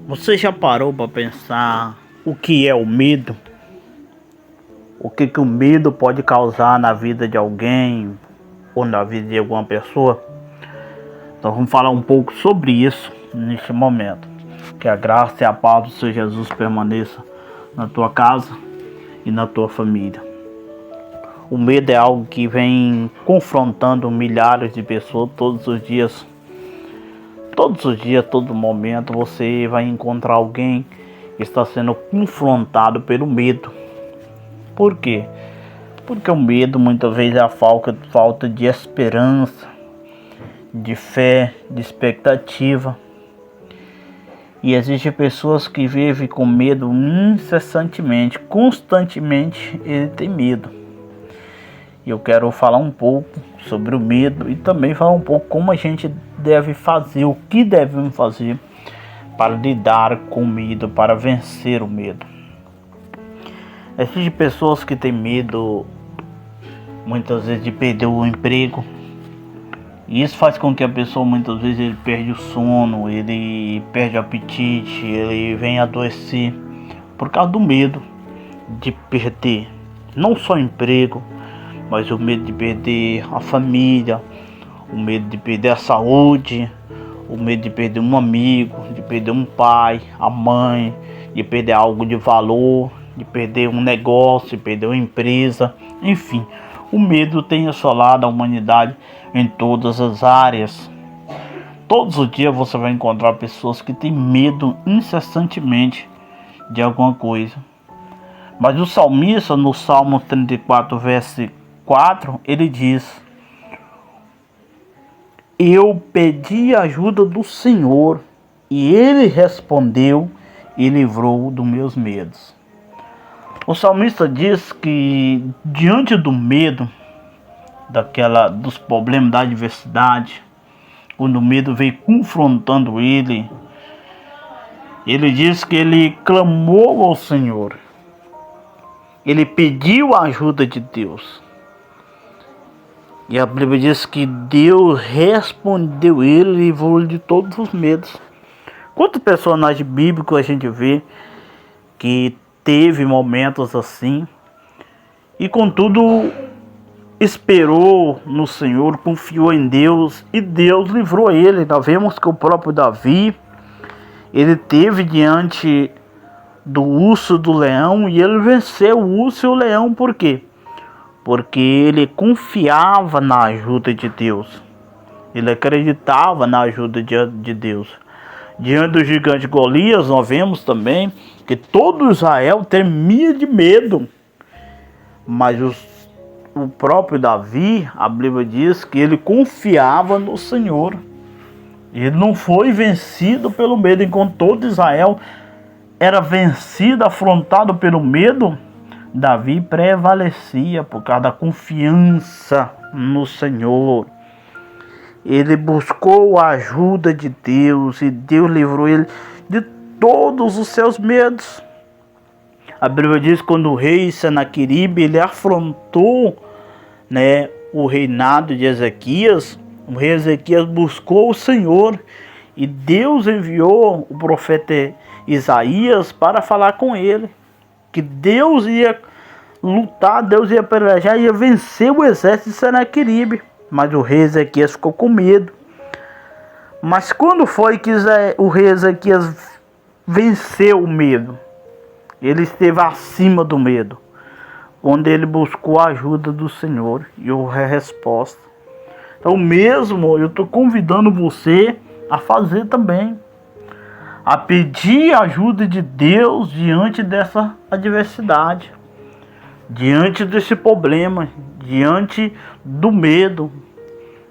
Você já parou para pensar o que é o medo? O que o medo pode causar na vida de alguém ou na vida de alguma pessoa? Então vamos falar um pouco sobre isso neste momento. Que a graça e a paz do Senhor Jesus permaneça na tua casa e na tua família. O medo é algo que vem confrontando milhares de pessoas todos os dias. Todos os dias, todo momento, você vai encontrar alguém que está sendo confrontado pelo medo. Por quê? Porque o medo muitas vezes é a falta de esperança, de fé, de expectativa. E existem pessoas que vivem com medo incessantemente, constantemente ele tem medo. E eu quero falar um pouco sobre o medo e também falar um pouco como a gente deve fazer, o que devemos fazer para lidar com o medo, para vencer o medo. Existem pessoas que têm medo muitas vezes de perder o emprego. E isso faz com que a pessoa muitas vezes ele perde o sono, ele perde o apetite, ele vem adoecer por causa do medo de perder não só emprego, mas o medo de perder a família, o medo de perder a saúde, o medo de perder um amigo, de perder um pai, a mãe, de perder algo de valor, de perder um negócio, de perder uma empresa, enfim. O medo tem assolado a humanidade em todas as áreas. Todos os dias você vai encontrar pessoas que têm medo incessantemente de alguma coisa. Mas o salmista, no Salmo 34, verso 4, ele diz: eu pedi a ajuda do Senhor e Ele respondeu e livrou dos meus medos. O salmista diz que diante do medo, dos problemas, da adversidade, quando o medo veio confrontando ele diz que ele clamou ao Senhor, ele pediu a ajuda de Deus. E a Bíblia diz que Deus respondeu ele e livrou ele de todos os medos. Quantos personagens bíblicos a gente vê que teve momentos assim e contudo esperou no Senhor, confiou em Deus e Deus livrou ele. Nós vemos que o próprio Davi, ele teve diante do urso, do leão, e ele venceu o urso e o leão. Por quê? Porque ele confiava na ajuda de Deus. Ele acreditava na ajuda de Deus. Diante do gigante Golias, nós vemos também que todo Israel temia de medo. Mas o próprio Davi, a Bíblia diz que ele confiava no Senhor. Ele não foi vencido pelo medo. Enquanto todo Israel era vencido, afrontado pelo medo, Davi prevalecia por causa da confiança no Senhor. Ele buscou a ajuda de Deus e Deus livrou ele de todos os seus medos. A Bíblia diz que quando o rei Senaqueribe ele afrontou, o reinado de Ezequias, o rei Ezequias buscou o Senhor e Deus enviou o profeta Isaías para falar com ele. Que Deus ia lutar, Deus ia pelejar, ia vencer o exército de Senaqueribe. Mas o rei Ezequias ficou com medo. Mas quando foi que o rei Ezequias venceu o medo? Ele esteve acima do medo, onde ele buscou a ajuda do Senhor e houve a resposta. Então mesmo eu estou convidando você a fazer também, a pedir a ajuda de Deus diante dessa adversidade, diante desse problema, diante do medo.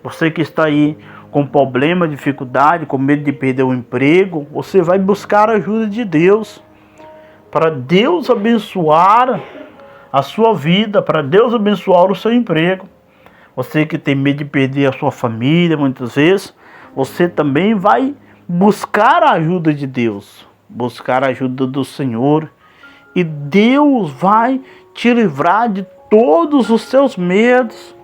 Você que está aí com problema, dificuldade, com medo de perder o emprego, você vai buscar a ajuda de Deus, para Deus abençoar a sua vida, para Deus abençoar o seu emprego. Você que tem medo de perder a sua família, muitas vezes, você também vai buscar a ajuda de Deus, buscar a ajuda do Senhor, e Deus vai te livrar de todos os seus medos.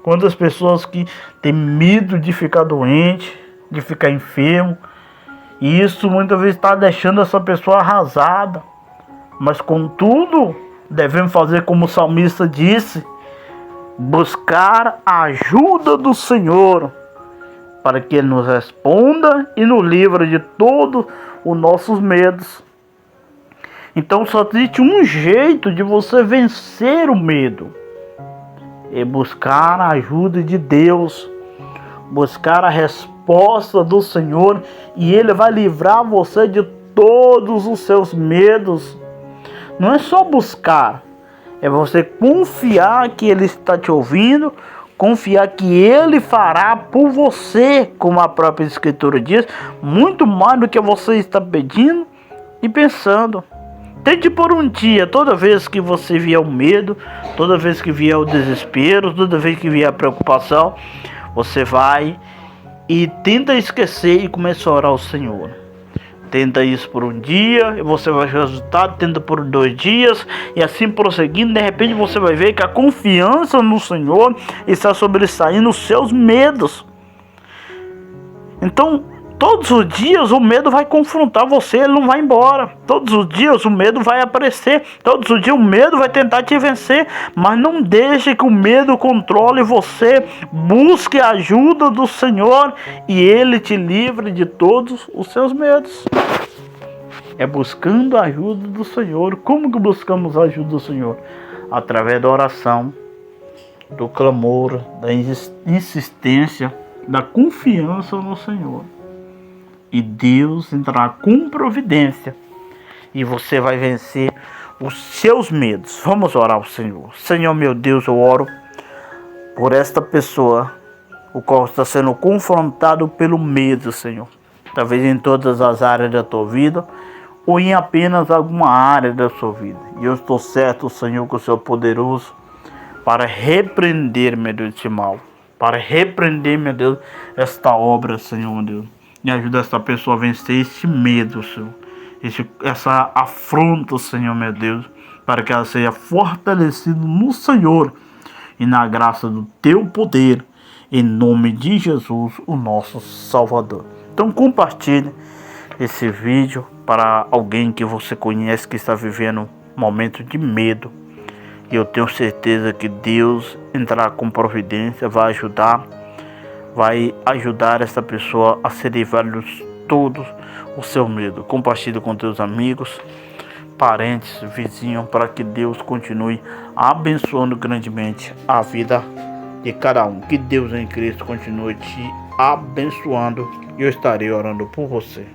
Quantas pessoas que têm medo de ficar doente, de ficar enfermo, E isso muitas vezes está deixando essa pessoa arrasada. Mas contudo, devemos fazer como o salmista disse: buscar a ajuda do Senhor, para que Ele nos responda e nos livre de todos os nossos medos. Então só existe um jeito de você vencer o medo: é buscar a ajuda de Deus, buscar a resposta do Senhor, e Ele vai livrar você de todos os seus medos. Não é só buscar, é você confiar que Ele está te ouvindo, confiar que Ele fará por você, como a própria Escritura diz, muito mais do que você está pedindo e pensando. Tente por um dia, toda vez que você vier o medo, toda vez que vier o desespero, toda vez que vier a preocupação, você vai e tenta esquecer e começa a orar ao Senhor. Tenta isso por um dia e você vai ver o resultado. Tenta por 2 dias e assim prosseguindo. De repente você vai ver que a confiança no Senhor está sobressaindo os seus medos. Então, todos os dias o medo vai confrontar você, ele não vai embora. Todos os dias o medo vai aparecer. Todos os dias o medo vai tentar te vencer. Mas não deixe que o medo controle você. Busque a ajuda do Senhor e Ele te livre de todos os seus medos. É buscando a ajuda do Senhor. Como que buscamos a ajuda do Senhor? Através da oração, do clamor, da insistência, da confiança no Senhor. E Deus entrará com providência e você vai vencer os seus medos. Vamos orar ao Senhor. Senhor meu Deus, eu oro por esta pessoa, o qual está sendo confrontado pelo medo, Senhor. Talvez em todas as áreas da tua vida ou em apenas alguma área da sua vida. E eu estou certo, Senhor, que o Senhor é poderoso para repreender, meu Deus, esse mal. Para repreender, meu Deus, esta obra, Senhor, meu Deus. E ajuda essa pessoa a vencer esse medo, Senhor. Essa afronta, Senhor, meu Deus. Para que ela seja fortalecida no Senhor e na graça do teu poder. Em nome de Jesus, o nosso Salvador. Então compartilhe esse vídeo para alguém que você conhece que está vivendo um momento de medo. E eu tenho certeza que Deus entrará com providência, vai ajudar essa pessoa a se livrar de todos o seu medo. Compartilhe com teus amigos, parentes, vizinhos, para que Deus continue abençoando grandemente a vida de cada um. Que Deus em Cristo continue te abençoando e eu estarei orando por você.